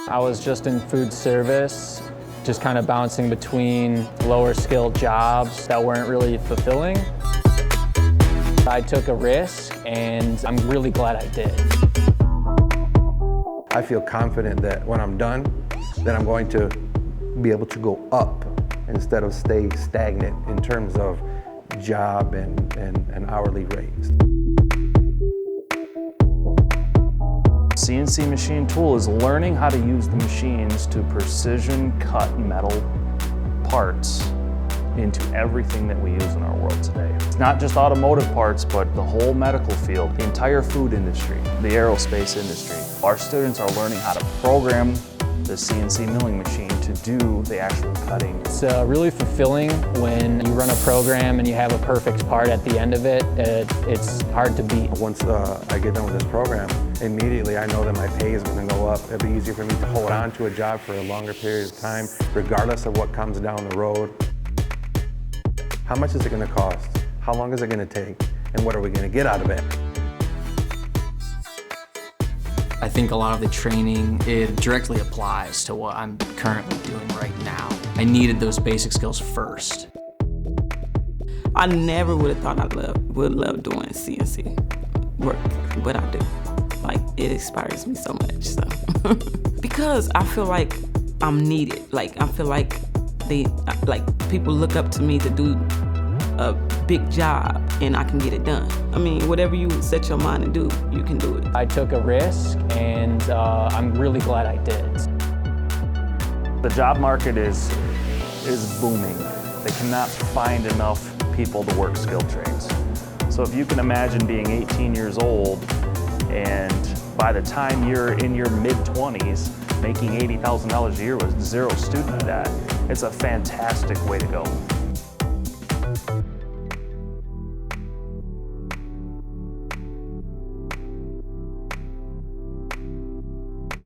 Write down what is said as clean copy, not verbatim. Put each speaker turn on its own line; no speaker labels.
I was just in food service, just kind of bouncing between lower skilled jobs that weren't really fulfilling. I took a risk and I'm really glad I did.
I feel confident that when I'm done, that I'm going to be able to go up instead of stay stagnant in terms of job and hourly rates.
CNC machine tool is learning how to use the machines to precision cut metal parts into everything that we use in our world today. It's not just automotive parts, but the whole medical field, the entire food industry, the aerospace industry. Our students are learning how to program the CNC milling machine to do the actual cutting.
It's really fulfilling when you run a program and you have a perfect part at the end of it. It's hard to beat.
Once I get done with this program, immediately I know that my pay is going to go up. It'll be easier for me to hold on to a job for a longer period of time, regardless of what comes down the road. How much is it going to cost? How long is it going to take? And what are we going to get out of it?
I think a lot of the training, it directly applies to what I'm currently doing right now. I needed those basic skills first.
I never would have thought I would love doing CNC work, but I do. Like, it inspires me so much, so. Because I feel like I'm needed. Like, I feel like people look up to me to do a big job and I can get it done. I mean, whatever you set your mind to do, you can do it.
I took a risk and I'm really glad I did.
The job market is booming. They cannot find enough people to work skilled trades. So if you can imagine being 18 years old and by the time you're in your mid-20s, making $80,000 a year with zero student debt, it's a fantastic way to go.